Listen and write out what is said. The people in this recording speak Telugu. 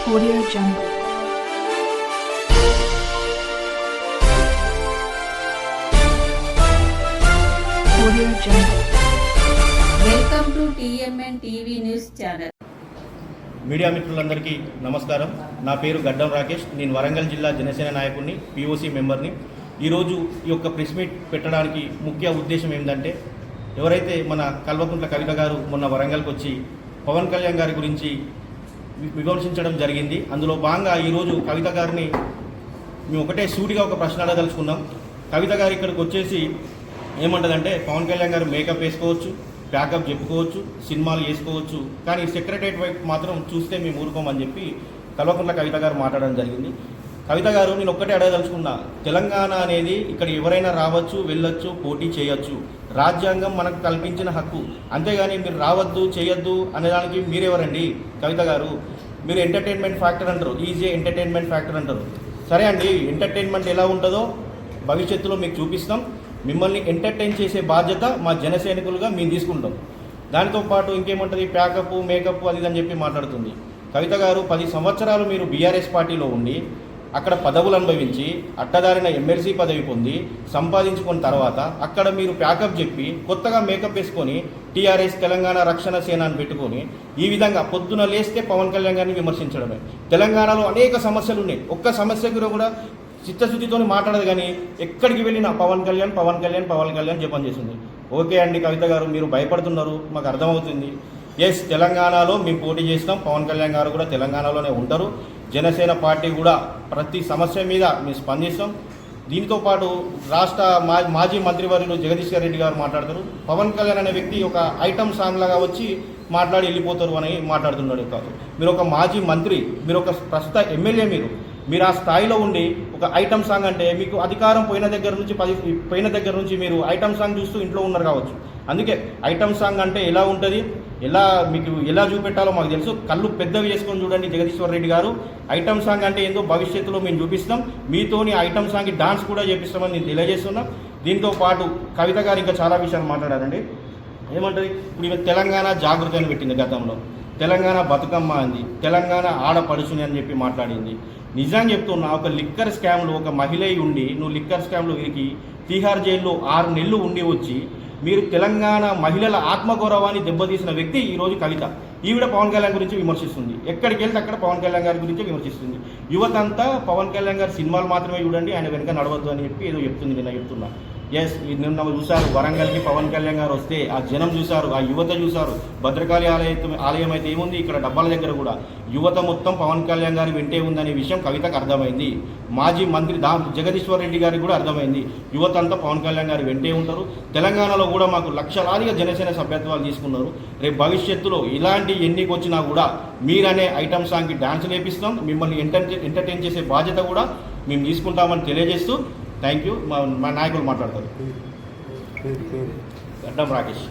Audio Jungle. Audio Jungle. Welcome to TMN TV news channel. Media మిత్రులందరికీ నమస్కారం. నా పేరు గడ్డం రాకేష్. నేను వరంగల్ జిల్లా జనసేన నాయకుడిని, POC మెంబర్ని. ఈరోజు ఈ యొక్క ప్రెస్ మీట్ పెట్టడానికి ముఖ్య ఉద్దేశం ఏంటంటే, ఎవరైతే మన కల్వకుంట్ల కవిత గారు మొన్న వరంగల్కి వచ్చి పవన్ కళ్యాణ్ గారి గురించి విమర్శించడం జరిగింది. అందులో భాగంగా ఈరోజు కవిత గారిని మేము ఒకటే సూటిగా ఒక ప్రశ్న అడగదలుచుకున్నాం. కవిత గారు ఇక్కడికి వచ్చేసి ఏమంటదంటే, పవన్ కళ్యాణ్ గారు మేకప్ వేసుకోవచ్చు, ప్యాకప్ చెప్పుకోవచ్చు, సినిమాలు వేసుకోవచ్చు, కానీ సెక్రటరియట్ వైపు మాత్రం చూస్తే మేము ఊరుకోమని చెప్పి కల్వకుంట్ల కవిత గారు మాట్లాడడం జరిగింది. కవిత గారు, నేను ఒక్కటే అడగదలుచుకున్నా, తెలంగాణ అనేది ఇక్కడ ఎవరైనా రావచ్చు, వెళ్ళొచ్చు, పోటీ చేయొచ్చు, రాజ్యాంగం మనకు కల్పించిన హక్కు. అంతేగాని మీరు రావద్దు, చేయొద్దు అనేదానికి మీరెవరండి? కవిత గారు, మీరు ఎంటర్టైన్మెంట్ ఫ్యాక్టర్ అంటారు, ఈజీ ఎంటర్టైన్మెంట్ ఫ్యాక్టర్ అంటారు. సరే అండి, ఎంటర్టైన్మెంట్ ఎలా ఉంటుందో భవిష్యత్తులో మీకు చూపిస్తాం. మిమ్మల్ని ఎంటర్టైన్ చేసే బాధ్యత మా జనసైనికులుగా మేము తీసుకుంటాం. దానితో పాటు ఇంకేముంటుంది, ప్యాకప్, మేకప్ అది అని చెప్పి మాట్లాడుతుంది. కవిత గారు, 10 సంవత్సరాలు మీరు BRS పార్టీలో ఉండి అక్కడ పదవులు అనుభవించి అట్టదారిన MLC పదవి పొంది సంపాదించుకున్న తర్వాత అక్కడ మీరు ప్యాకప్ చెప్పి కొత్తగా మేకప్ వేసుకొని TRS తెలంగాణ రక్షణ సేన అని పెట్టుకొని ఈ విధంగా పొద్దున లేస్తే పవన్ కళ్యాణ్ గారిని విమర్శించడమే. తెలంగాణలో అనేక సమస్యలు ఉన్నాయి, ఒక్క సమస్య కూడా చిత్తశుద్ధితో మాట్లాడదు, కానీ ఎక్కడికి వెళ్ళినా పవన్ కళ్యాణ్ పవన్ కళ్యాణ్ పవన్ కళ్యాణ్ జపం చేస్తుంది. ఓకే అండి కవిత గారు, మీరు భయపడుతున్నారు, మాకు అర్థమవుతుంది. ఎస్, తెలంగాణలో మేము పోటీ చేస్తాం, పవన్ కళ్యాణ్ గారు కూడా తెలంగాణలోనే ఉంటారు. జనసేన పార్టీ కూడా ప్రతి సమస్య మీద మేము స్పందిస్తాం. దీంతో పాటు రాష్ట్ర మాజీ మంత్రివర్యులు జగదీశ్వర్ రెడ్డి గారు మాట్లాడతారు, పవన్ కళ్యాణ్ అనే వ్యక్తి ఒక ఐటమ్ సాంగ్ లాగా వచ్చి మాట్లాడి వెళ్ళిపోతారు అని మాట్లాడుతున్నాడు. కాదు, మీరు ఒక మాజీ మంత్రి, మీరు ఒక ప్రస్తుత ఎమ్మెల్యే, మీరు ఆ స్థాయిలో ఉండి ఒక ఐటమ్ సాంగ్ అంటే మీకు అధికారం పోయిన దగ్గర నుంచి మీరు ఐటమ్ సాంగ్ చూస్తూ ఇంట్లో ఉన్నారు కావచ్చు. అందుకే ఐటమ్ సాంగ్ అంటే ఎలా ఉంటుంది, మీకు ఎలా చూపెట్టాలో మాకు తెలుసు. కళ్ళు పెద్దవి చేసుకొని చూడండి జగదీశ్వర్ రెడ్డి గారు. ఐటమ్ సాంగ్ అంటే ఏందో భవిష్యత్తులో మేము చూపిస్తాం. మీతోని ఐటమ్ సాంగ్కి డాన్స్ కూడా చేపిస్తామని నేను తెలియజేస్తున్నాం. దీంతో పాటు కవిత గారు ఇంకా చాలా విషయాలు మాట్లాడారండి. ఏమంటుంది, ఇప్పుడు ఇవి తెలంగాణ జాగృతి అని పెట్టింది, గతంలో తెలంగాణ బతుకమ్మ అంది, తెలంగాణ ఆడపడుచుని అని చెప్పి మాట్లాడింది. నిజంగా చెప్తున్నా, ఒక లిక్కర్ స్కామ్లో ఒక మహిళ ఉండి నువ్వు లిక్కర్ స్కామ్లో వీరికి తీహార్ జైల్లో 6 నెలలు ఉండి వచ్చి మీరు తెలంగాణ మహిళల ఆత్మగౌరవాన్ని దెబ్బతీసిన వ్యక్తి ఈరోజు కవిత. ఈవిడ పవన్ కళ్యాణ్ గురించి విమర్శిస్తుంది, ఎక్కడికి వెళ్తే అక్కడ పవన్ కళ్యాణ్ గారి గురించి విమర్శిస్తుంది. యువతంతా పవన్ కళ్యాణ్ గారి సినిమాలు మాత్రమే చూడండి, ఆయన వెనుక నడవద్దు అని చెప్పి ఏదో చెప్తుంది. నిన్న చెప్తున్నా, ఎస్, నిన్న చూశారు వరంగల్కి పవన్ కళ్యాణ్ గారు వస్తే ఆ జనం చూశారు, ఆ యువత చూశారు. భద్రకాళి ఆలయం అయితే ఏముంది, ఇక్కడ డబ్బాల దగ్గర కూడా యువత మొత్తం పవన్ కళ్యాణ్ గారి వెంటే ఉందనే విషయం కవితకు అర్థమైంది. మాజీ మంత్రి జగదీశ్వర్ రెడ్డి గారికి కూడా అర్థమైంది, యువత అంతా పవన్ కళ్యాణ్ గారి వెంటే ఉంటారు. తెలంగాణలో కూడా మాకు లక్షలాదిగా జనసేన సభ్యత్వాలు తీసుకున్నారు. రేపు భవిష్యత్తులో ఇలాంటి ఎన్నిక వచ్చినా కూడా మీరనే ఐటమ్ సాంగ్కి డాన్స్ నేర్పిస్తాం, మిమ్మల్ని ఎంటర్టైన్ చేసే బాధ్యత కూడా మేము తీసుకుంటామని తెలియజేస్తూ థ్యాంక్ యూ. మా నాయకులు మాట్లాడతారు. గడ్డం రాకేష్.